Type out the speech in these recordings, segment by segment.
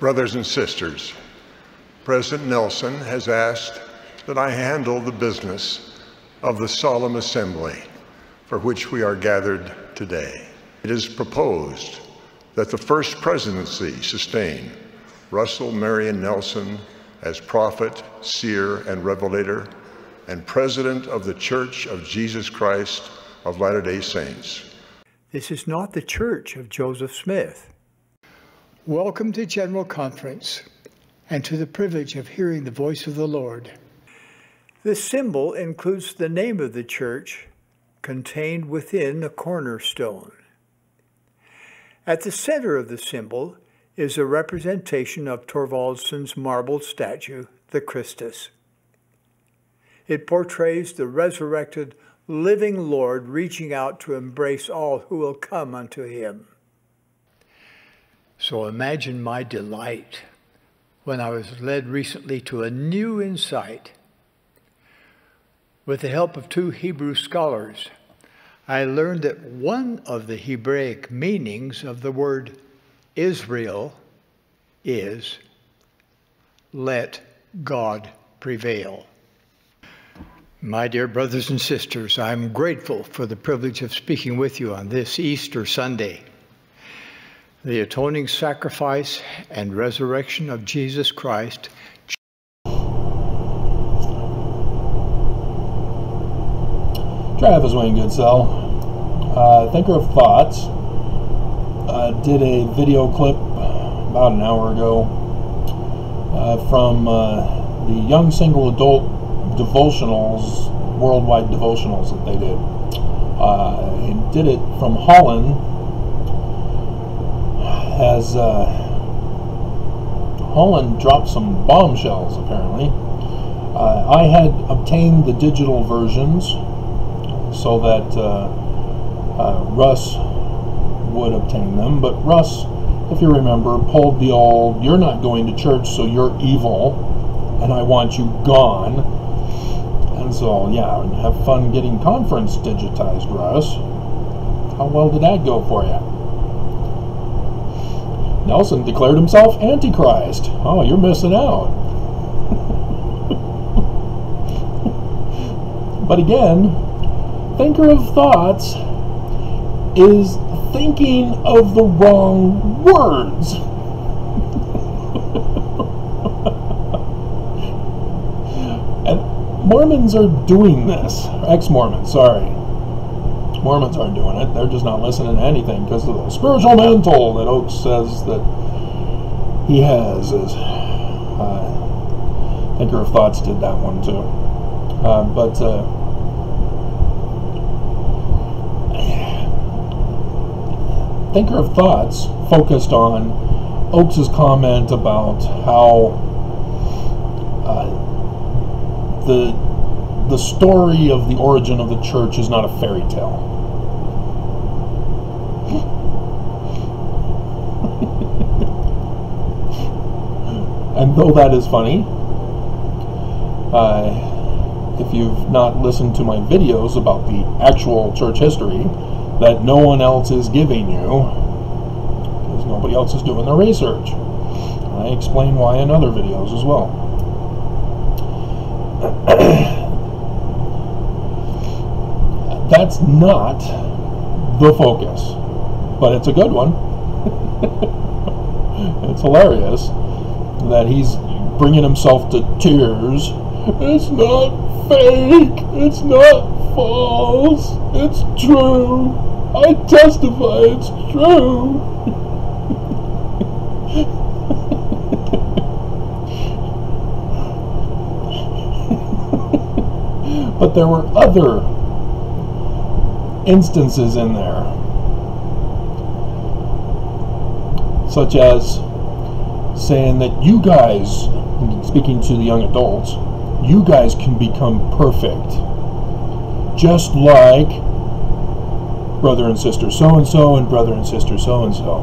Brothers and sisters, President Nelson has asked that I handle the business of the solemn assembly for which we are gathered today. It is proposed that the first presidency sustain Russell Marion Nelson as prophet, seer, and revelator, and president of the Church of Jesus Christ of Latter-day Saints. This is not the Church of Joseph Smith. Welcome to General Conference and to the privilege of hearing the voice of the Lord. This symbol includes the name of the church contained within the cornerstone. At the center of the symbol is a representation of Thorvaldson's marble statue, the Christus. It portrays the resurrected, living Lord reaching out to embrace all who will come unto him. So imagine my delight when I was led recently to a new insight. With the help of two Hebrew scholars, I learned that one of the Hebraic meanings of the word Israel is let God prevail. My dear brothers and sisters, I'm grateful for the privilege of speaking with you on this Easter Sunday. The atoning sacrifice and resurrection of Jesus Christ. Travis Wayne Goodsell, Thinker of Thoughts, did a video clip about an hour ago from the Young Single Adult devotionals, worldwide devotionals that they did. He did it from Holland. As Holland dropped some bombshells, apparently. I had obtained the digital versions so that Russ would obtain them, but Russ, if you remember, pulled the old, "You're not going to church, so you're evil, and I want you gone." And so, yeah, have fun getting conference digitized, Russ. How well did that go for you? Nelson declared himself Antichrist. Oh, you're missing out. But again, Thinker of Thoughts is thinking of the wrong words. And Mormons are doing this. Ex-Mormons, sorry. Mormons aren't doing it. They're just not listening to anything because of the spiritual mantle that Oakes says that he has. Thinker of Thoughts did that one too. Thinker of Thoughts focused on Oakes' comment about how the story of the origin of the church is not a fairy tale. And though that is funny, if you've not listened to my videos about the actual church history that no one else is giving you, because nobody else is doing the research, I explain why in other videos as well. That's not the focus, but it's a good one. It's hilarious that he's bringing himself to tears. It's not fake. It's not false. It's true. I testify it's true. But there were other instances in there, such as saying that you guys, speaking to the young adults, you guys can become perfect, just like brother and sister so-and-so and brother and sister so-and-so.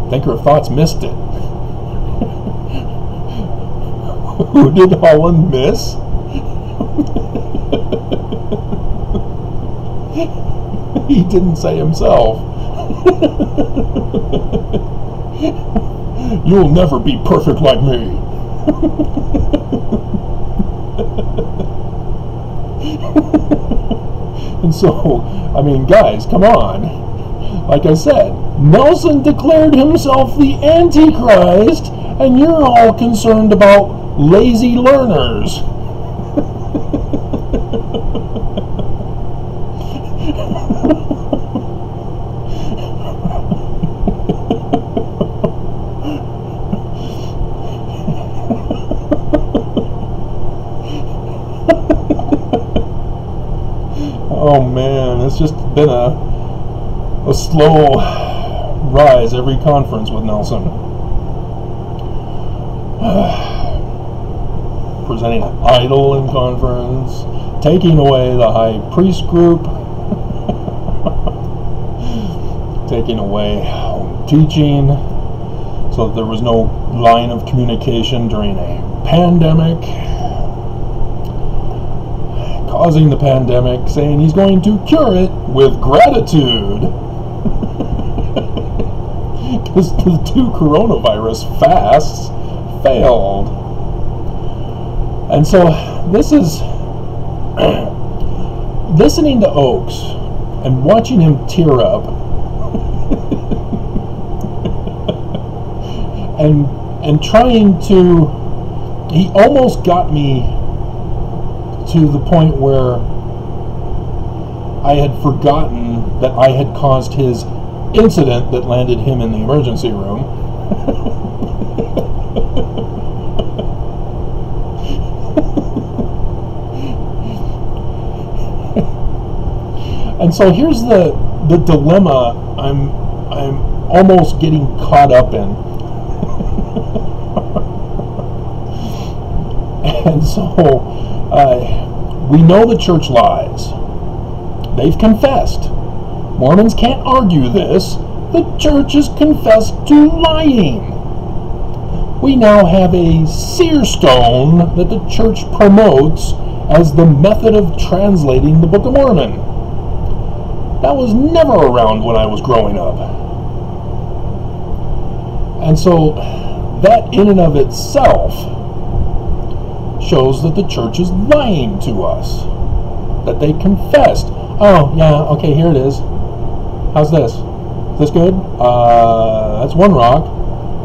Thinker of Thoughts missed it. Who did Holland miss? He didn't say himself. You'll never be perfect like me. And so, I mean, guys, come on. Like I said, Nelson declared himself the Antichrist, and you're all concerned about lazy learners. Oh man, it's just been a slow rise every conference with Nelson. Presenting an idol in conference, taking away the high priest group, taking away teaching, so that there was no line of communication during a pandemic, causing the pandemic, saying he's going to cure it with gratitude. Because the 2 coronavirus fasts failed. And so this is listening to Oaks and watching him tear up and trying to, he almost got me to the point where I had forgotten that I had caused his incident that landed him in the emergency room. And so here's the dilemma I'm almost getting caught up in. And so we know the church lies. They've confessed. Mormons can't argue this. The church has confessed to lying. We now have a seer stone that the church promotes as the method of translating the Book of Mormon. That was never around when I was growing up. And so that in and of itself shows that the church is lying to us. That they confessed. Oh, yeah, okay, here it is. How's this? Is this good? That's one rock.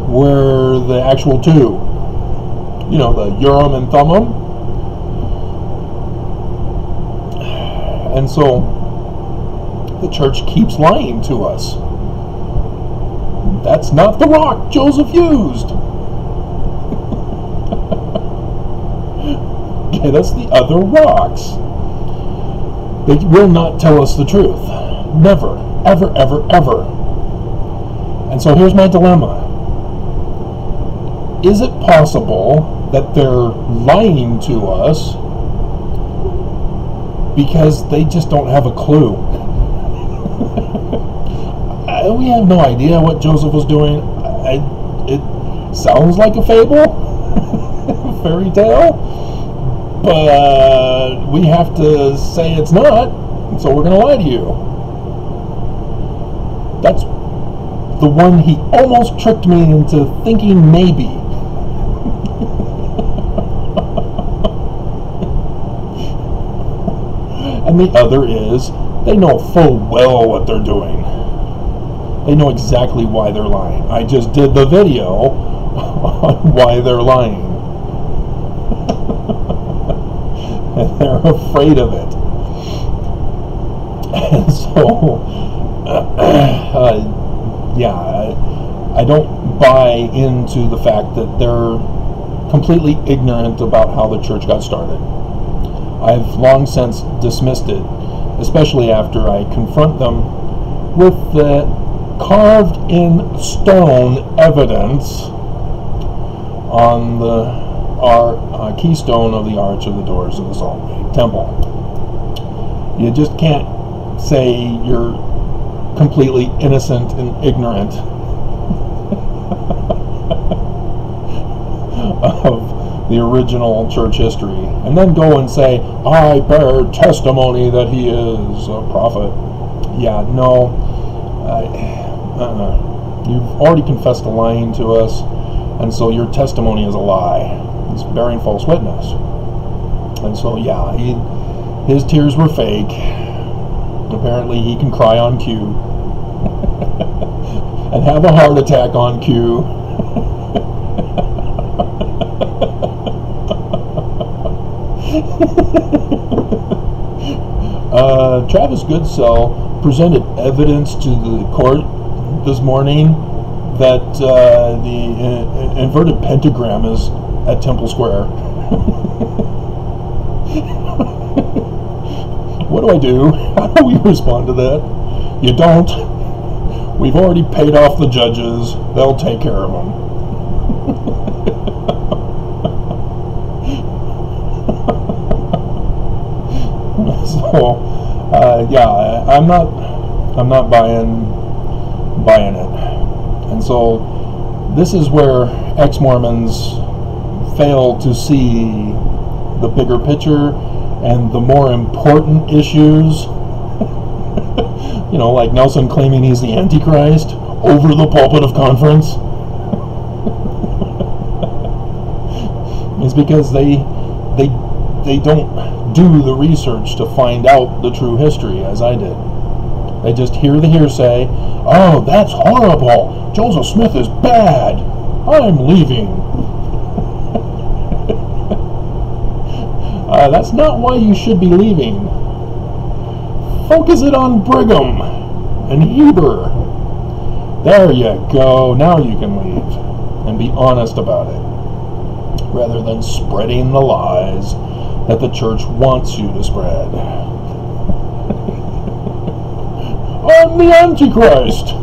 Where the actual 2, you know, the Urim and Thummim. And so the church keeps lying to us. That's not the rock Joseph used. Okay, that's the other rocks. They will not tell us the truth. Never, ever, ever, ever. And so here's my dilemma. Is it possible that they're lying to us because they just don't have a clue? We have no idea what Joseph was doing. It sounds like a fable, fairy tale, but we have to say it's not, so we're going to lie to you. That's the one he almost tricked me into thinking maybe. And the other is, they know full well what they're doing. They know exactly why they're lying. I just did the video on why they're lying. And they're afraid of it. And so, I don't buy into the fact that they're completely ignorant about how the church got started. I've long since dismissed it, especially after I confront them with the carved in stone evidence on the keystone of the arch of the doors of the Salt Lake Temple. You just can't say you're completely innocent and ignorant of the original church history and then go and say, I bear testimony that he is a prophet. Yeah, no. You've already confessed to lying to us, and so your testimony is a lie. He's bearing false witness. And so, yeah, his tears were fake. Apparently he can cry on cue and have a heart attack on cue. Travis Goodsell presented evidence to the court this morning that the inverted pentagram is at Temple Square. What do I do? How do we respond to that? You don't. We've already paid off the judges. They'll take care of them. So, yeah, I'm not buying it. And so, this is where ex-Mormons fail to see the bigger picture and the more important issues. You know, like Nelson claiming he's the Antichrist over the pulpit of conference. It's because they don't do the research to find out the true history, as I did. They just hear the hearsay. Oh, that's horrible. Joseph Smith is bad. I'm leaving. That's not why you should be leaving. Focus it on Brigham and Heber. There you go. Now you can leave and be honest about it, rather than spreading the lies that the church wants you to spread. I'm the Antichrist.